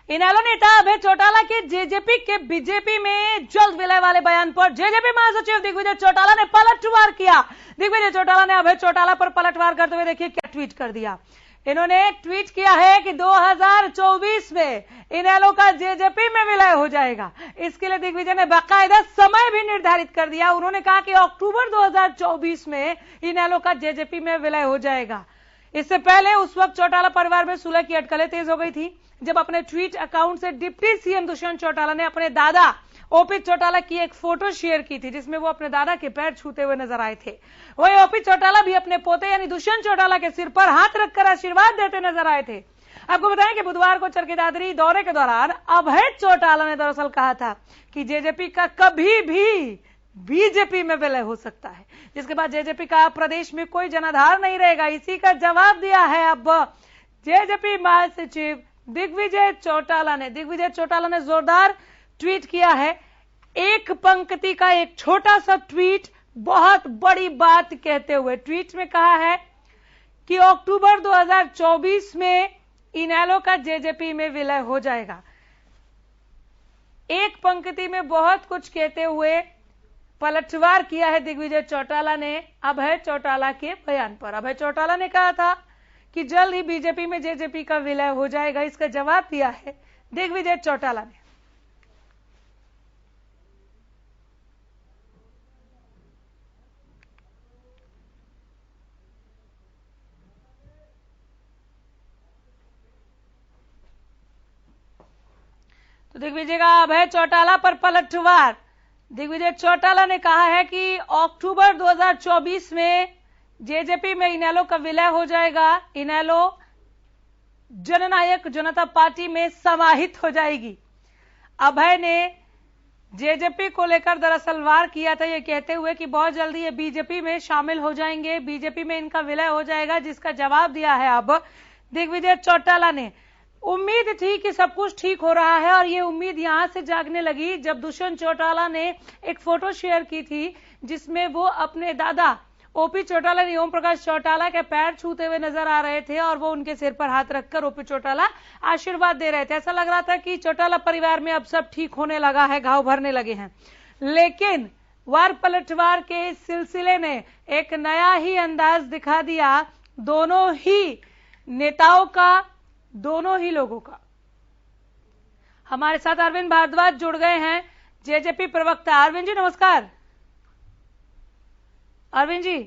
इनेलो नेता अभय चौटाला के जेजेपी के बीजेपी में जल्द विलय वाले बयान पर जेजेपी महासचिव दिग्विजय चौटाला ने पलटवार किया। दिग्विजय चौटाला ने अभय चौटाला पर पलटवार करते हुए देखिए क्या ट्वीट कर दिया। इन्होंने ट्वीट किया है कि 2024 में इनेलो का जेजेपी में विलय हो जाएगा। इसके लिए दिग्विजय ने बाकायदा समय भी निर्धारित कर दिया। उन्होंने कहा कि अक्टूबर 2024 में इनेलो का जेजेपी में विलय हो जाएगा। इससे पहले उस वक्त चौटाला परिवार में सुलह की अटकलें तेज हो गई थी जब अपने ट्वीट अकाउंट से डिप्टी सीएम दुष्यंत चौटाला ने अपने दादा ओपी चौटाला की एक फोटो शेयर की थी जिसमें वो अपने दादा के पैर छूते हुए नजर आए थे। वहीं ओपी चौटाला भी अपने पोते यानी दुष्यंत चौटाला के सिर पर हाथ रखकर आशीर्वाद देते नजर आए थे। आपको बताएं कि बुधवार को चरखी दौरे के दौरान अभय चौटाला ने दरअसल कहा था कि जेजेपी का कभी भी बीजेपी में विलय हो सकता है, जिसके बाद जेजेपी का प्रदेश में कोई जनाधार नहीं रहेगा। इसी का जवाब दिया है अब जेजेपी महासचिव दिग्विजय चौटाला ने जोरदार ट्वीट किया है। एक पंक्ति का एक छोटा सा ट्वीट बहुत बड़ी बात कहते हुए ट्वीट में कहा है कि अक्टूबर 2024 में इनेलो का जेजेपी में विलय हो जाएगा। एक पंक्ति में बहुत कुछ कहते हुए पलटवार किया है दिग्विजय चौटाला ने अभय चौटाला के बयान पर। अभय चौटाला ने कहा था कि जल्द ही बीजेपी में जेजेपी का विलय हो जाएगा। इसका जवाब दिया है दिग्विजय चौटाला ने। तो दिग्विजय का अभय चौटाला पर पलटवार। दिग्विजय चौटाला ने कहा है कि अक्टूबर 2024 में जेजेपी में इनेलो का विलय हो जाएगा। इनेलो जननायक जनता पार्टी में समाहित हो जाएगी। अभय ने जेजेपी को लेकर दरअसल वार किया था ये कहते हुए कि बहुत जल्दी ये बीजेपी में शामिल हो जाएंगे, बीजेपी में इनका विलय हो जाएगा, जिसका जवाब दिया है अब दिग्विजय चौटाला ने। उम्मीद थी कि सब कुछ ठीक हो रहा है और ये उम्मीद यहां से जागने लगी जब दुष्यंत चौटाला ने एक फोटो शेयर की थी जिसमें वो अपने दादा ओपी चौटाला ने ओम प्रकाश चौटाला के पैर छूते हुए नजर आ रहे थे और वो उनके सिर पर हाथ रखकर ओपी चौटाला आशीर्वाद दे रहे थे। ऐसा लग रहा था कि चौटाला परिवार में अब सब ठीक होने लगा है, घाव भरने लगे हैं। लेकिन वार पलटवार के सिलसिले ने एक नया ही अंदाज दिखा दिया दोनों ही नेताओं का, दोनों ही लोगों का। हमारे साथ अरविंद भारद्वाज जुड़ गए हैं, जेजेपी प्रवक्ता। अरविंद जी नमस्कार। अरविंद जी,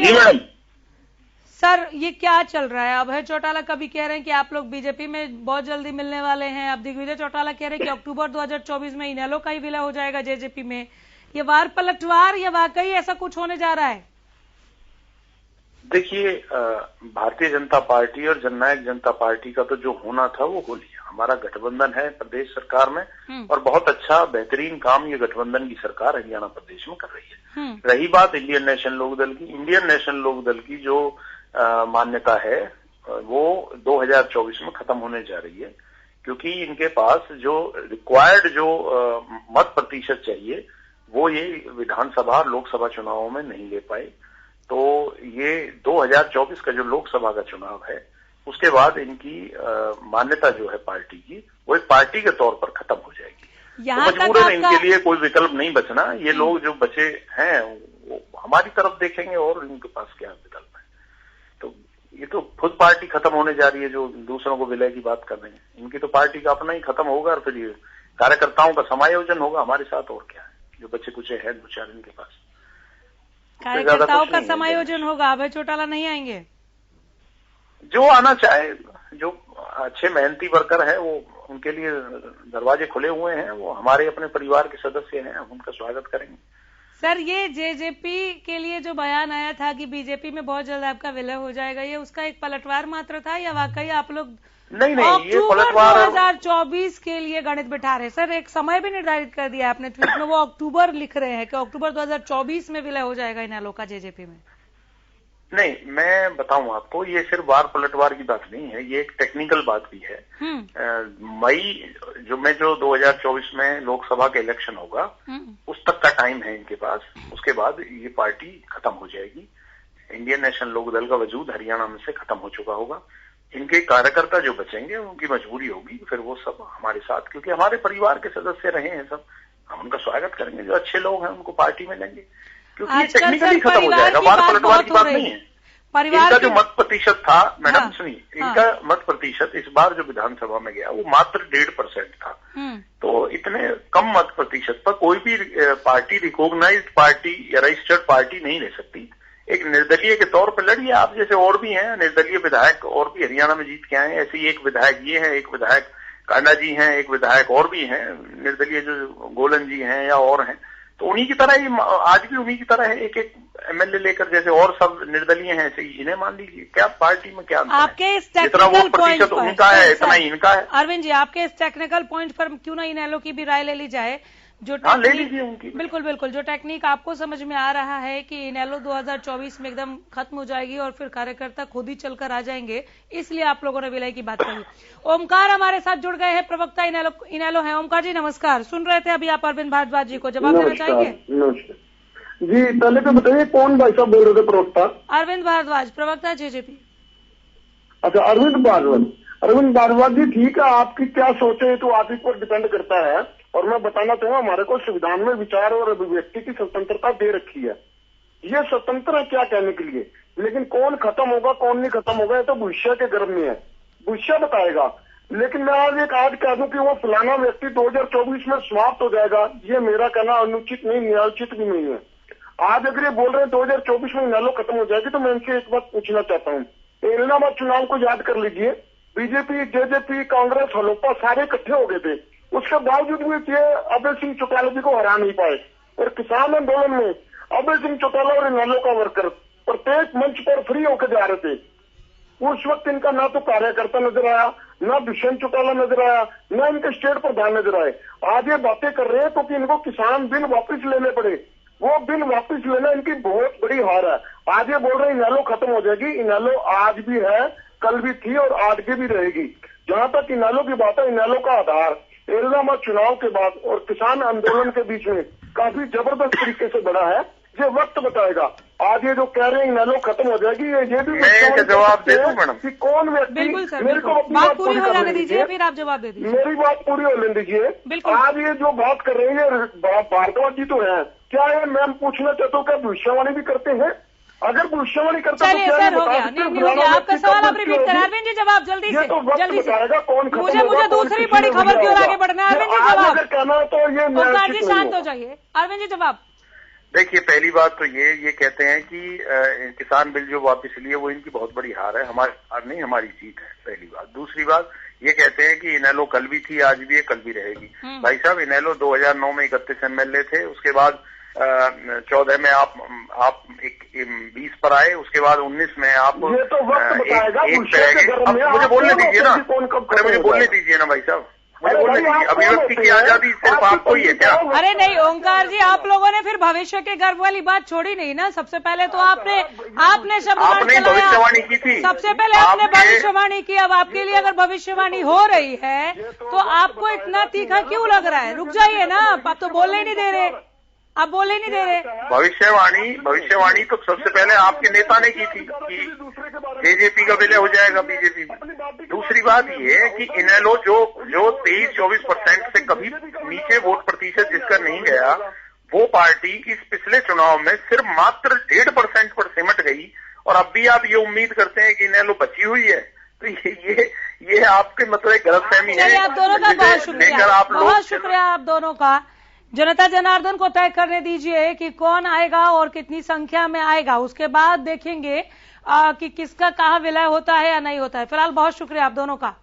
मैडम। सर ये क्या चल रहा है? अभय चौटाला कभी कह रहे हैं कि आप लोग बीजेपी में बहुत जल्दी मिलने वाले हैं, अब दिग्विजय चौटाला कह रहे हैं कि अक्टूबर 2024 में इनेलो का ही विलय हो जाएगा जेजेपी में। ये वार पलटवार या वाकई ऐसा कुछ होने जा रहा है? देखिए, भारतीय जनता पार्टी और जननायक जनता पार्टी का तो जो होना था वो हो लिया। हमारा गठबंधन है प्रदेश सरकार में और बहुत अच्छा बेहतरीन काम ये गठबंधन की सरकार हरियाणा प्रदेश में कर रही है। रही बात इंडियन नेशनल लोकदल की, इंडियन नेशनल लोकदल की जो मान्यता है वो 2024 में खत्म होने जा रही है, क्योंकि इनके पास जो रिक्वायर्ड जो मत प्रतिशत चाहिए वो ये विधानसभा लोकसभा चुनावों में नहीं ले पाए। तो ये 2024 का जो लोकसभा का चुनाव है उसके बाद इनकी मान्यता जो है पार्टी की वो एक पार्टी के तौर पर खत्म हो जाएगी। तो मजबूरन इनके लिए कोई विकल्प नहीं बचना। ये लोग जो बचे हैं वो हमारी तरफ देखेंगे और इनके पास क्या विकल्प है। तो ये तो खुद पार्टी खत्म होने जा रही है जो दूसरों को विलय की बात कर रहे हैं। इनकी तो पार्टी का अपना ही खत्म होगा और फिर ये कार्यकर्ताओं का समायोजन होगा हमारे साथ, और क्या है जो बच्चे कुछ है दो चार इनके पास। कार्यकर्ताओं का समायोजन होगा, अभय चौटाला नहीं आएंगे? जो आना चाहे, जो अच्छे मेहनती वर्कर हैं वो उनके लिए दरवाजे खुले हुए हैं, वो हमारे अपने परिवार के सदस्य हैं, हम उनका स्वागत करेंगे। सर ये जेजेपी के लिए जो बयान आया था कि बीजेपी में बहुत जल्द आपका विलय हो जाएगा, ये उसका एक पलटवार मात्र था या वाकई आप लोग नहीं ये पलटवार 2024 के लिए गणित बिठा रहे? सर एक समय भी निर्धारित कर दिया आपने ट्वीट में, वो अक्टूबर लिख रहे हैं कि अक्टूबर 2024 में विलय हो जाएगा इनेलो का जेजेपी में। नहीं, मैं बताऊं आपको, ये सिर्फ वार पलटवार की बात नहीं है, ये एक टेक्निकल बात भी है। मई जो 2024 में लोकसभा का इलेक्शन होगा उस तक का टाइम है इनके पास। उसके बाद ये पार्टी खत्म हो जाएगी। इंडियन नेशनल लोकदल का वजूद हरियाणा में से खत्म हो चुका होगा। इनके कार्यकर्ता जो बचेंगे उनकी मजबूरी होगी, फिर वो सब हमारे साथ, क्योंकि हमारे परिवार के सदस्य रहे हैं सब, हम उनका स्वागत करेंगे। जो अच्छे लोग हैं उनको पार्टी में लेंगे, क्योंकि ये टेक्निकली खत्म हो जाएगा, वार पलटवार की बात नहीं है। इनका जो मत प्रतिशत था, मैडम सुनिए, इनका मत प्रतिशत इस बार जो विधानसभा में गया वो मात्र 1.5% था। तो इतने कम मत प्रतिशत पर कोई भी पार्टी, रिकॉग्नाइज्ड पार्टी या रजिस्टर्ड पार्टी नहीं ले सकती। एक निर्दलीय के तौर पर लड़िए, आप जैसे और भी हैं निर्दलीय विधायक और भी हरियाणा में जीत के आए हैं। ऐसे ही एक विधायक ये है, एक विधायक कांडा जी हैं, एक विधायक और भी हैं निर्दलीय जो गोलन जी हैं या और हैं। तो उन्हीं की तरह ही आज भी उन्हीं की तरह है, एक एक एमएलए लेकर, जैसे और सब निर्दलीय हैं ऐसे ही इन्हें मान लीजिए। क्या पार्टी में क्या आपके इस जितना वो प्रतिशत उनका है इतना ही इनका है। अरविंद जी, आपके इस टेक्निकल पॉइंट पर क्यों ना इनेलो की भी राय ले ली जाए, जो ले लीजिए उनकी। बिल्कुल बिल्कुल, जो टेक्निक आपको समझ में आ रहा है कि इनेलो 2024 में एकदम खत्म हो जाएगी और फिर कार्यकर्ता खुद ही चलकर आ जाएंगे, इसलिए आप लोगों ने विलय की बात कही। ओमकार हमारे साथ जुड़ गए हैं, प्रवक्ता इनेलो हैं। ओमकार जी नमस्कार, सुन रहे थे अभी आप अरविंद भारद्वाज जी को, जवाब देना चाहेंगे? नमस्कार जी, पहले तो बताइए कौन भाई साहब बोल रहे थे? प्रवक्ता अरविंद भारद्वाज, प्रवक्ता जेजेपी। अच्छा, अरविंद भारद्वाज जी, ठीक है, आपकी क्या सोच है तो आप ही पर डिपेंड करता है। और मैं बताना चाहूंगा, हमारे को संविधान में विचार और अभिव्यक्ति की स्वतंत्रता दे रखी है। ये स्वतंत्र है क्या कहने के लिए, लेकिन कौन खत्म होगा कौन नहीं खत्म होगा ये तो भविष्य के गर्भ में है, भविष्य बताएगा। लेकिन मैं आज कह दूं कि वो फलाना व्यक्ति 2024 में समाप्त हो जाएगा, ये मेरा कहना अनुचित नहीं, न्यायोचित भी नहीं है। आज अगर ये बोल रहे हैं 2024 में इनेलो खत्म हो जाएगी, तो मैं इनसे एक बात पूछना चाहता हूँ। इलाहाबाद चुनाव को याद कर लीजिए, बीजेपी, जेजेपी, कांग्रेस, हलोपा सारे इकट्ठे हो गए थे, उसके बावजूद भी ये अभय सिंह चौटाला जी को हरा नहीं पाए। और किसान आंदोलन में अभय सिंह चौटाला और इनेलो का वर्कर प्रत्येक मंच पर फ्री होकर जा रहे थे। उस वक्त इनका ना तो कार्यकर्ता नजर आया, ना दुष्यंत चौटाला नजर आया, ना इनके स्टेट प्रधान नजर आए। आज ये बातें कर रहे हैं क्योंकि इनको किसान बिल वापस लेने पड़े। वो बिल वापस लेना इनकी बहुत बड़ी हार है। आज ये बोल रहे हैं इनेलो खत्म हो जाएगी, इनेलो आज भी है, कल भी थी और आज के भी रहेगी। जहां तक इनेलो की बात है, इनेलो का आधार इलाहाबाद चुनाव के बाद और किसान आंदोलन के बीच में काफी जबरदस्त तरीके से बढ़ा है। ये वक्त बताएगा। आज ये जो कह रहे हैं इनेलो खत्म हो जाएगी, ये भी मैं जवाब दे दूं मैडम कि कौन व्यक्ति, मेरे को अपनी बात पूरी हो जाने दीजिए, फिर आप जवाब दे दीजिए। मेरी बात पूरी होने दीजिए। आज ये जो बात कर रहे हैं भारद्वाज जी तो है, क्या है मैं पूछना चाहता हूँ, क्या भविष्यवाणी भी करते हैं? अगर भविष्यवाणी करते हैं तो सर हो गया, नहीं हो गया आपका सवाल, आप रिपीट करें। अरविंद जी जवाब जल्दी से, जल्दी से। मुझे दूसरी बड़ी खबर की ओर आगे बढ़ना है। अरविंद जी जवाब कहना तो ये ओमकार जी शांत हो जाइए। अरविंद जी जवाब। देखिए, पहली बात तो ये कहते हैं कि किसान बिल जो वापस लिए वो इनकी बहुत बड़ी हार है, हमारी हार नहीं हमारी जीत है, पहली बात। दूसरी बात ये कहते हैं कि इनेलो कल भी थी, आज भी है, कल भी रहेगी। भाई साहब, इनेलो 2009 में 31 एमएलए थे, उसके बाद 14 में आप 20 पर आए, उसके बाद 19 में आप ये तो वक्त बताएगा। मुझे बोलने दीजिए ना, मुझे बोलने दीजिए ना भाई साहब, मुझे बोलने दीजिए। अभिव्यक्ति की आजादी सिर्फ आपको ही है क्या? अरे नहीं ओंकार जी, आप लोगों ने फिर भविष्य के गर्व वाली बात छोड़ी नहीं ना। सबसे पहले तो आपने शब्द भविष्यवाणी की थी, सबसे पहले आपने भविष्यवाणी की। अब आपके लिए अगर भविष्यवाणी हो रही है तो आपको इतना तीखा क्यों लग रहा है? रुक जाइए ना, आप तो बोलने ही नहीं दे रहे, आप बोले नहीं दे रहे। भविष्यवाणी तो सबसे पहले आपके नेता ने की थी कि जेजेपी का विलय हो जाएगा बीजेपी में। दूसरी बात ये है कि इनेलो जो 23-24% से कभी नीचे वोट प्रतिशत जिसका नहीं गया, वो पार्टी इस पिछले चुनाव में सिर्फ मात्र 1.5% पर सिमट गई। और अब भी आप ये उम्मीद करते हैं कि इनेलो बची हुई है, तो ये आपके मतलब गलतफहमी है। आप दोनों का बहुत शुक्रिया, बहुत शुक्रिया आप दोनों का। जनता जनार्दन को तय करने दीजिए कि कौन आएगा और कितनी संख्या में आएगा, उसके बाद देखेंगे कि किसका कहाँ विलय होता है या नहीं होता है। फिलहाल बहुत शुक्रिया आप दोनों का।